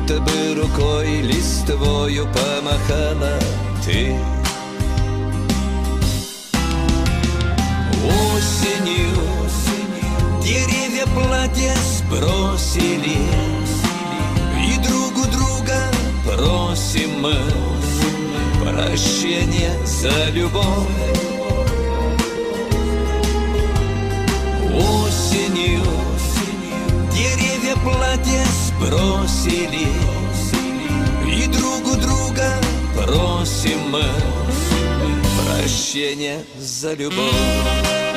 будто бы рукой листвою помахала ты. Осенью деревья платья сбросили, и друг у друга просим мы прощения за любовь. Осенью деревья платья сбросили, и друг у друга просим мы прощения за любовь.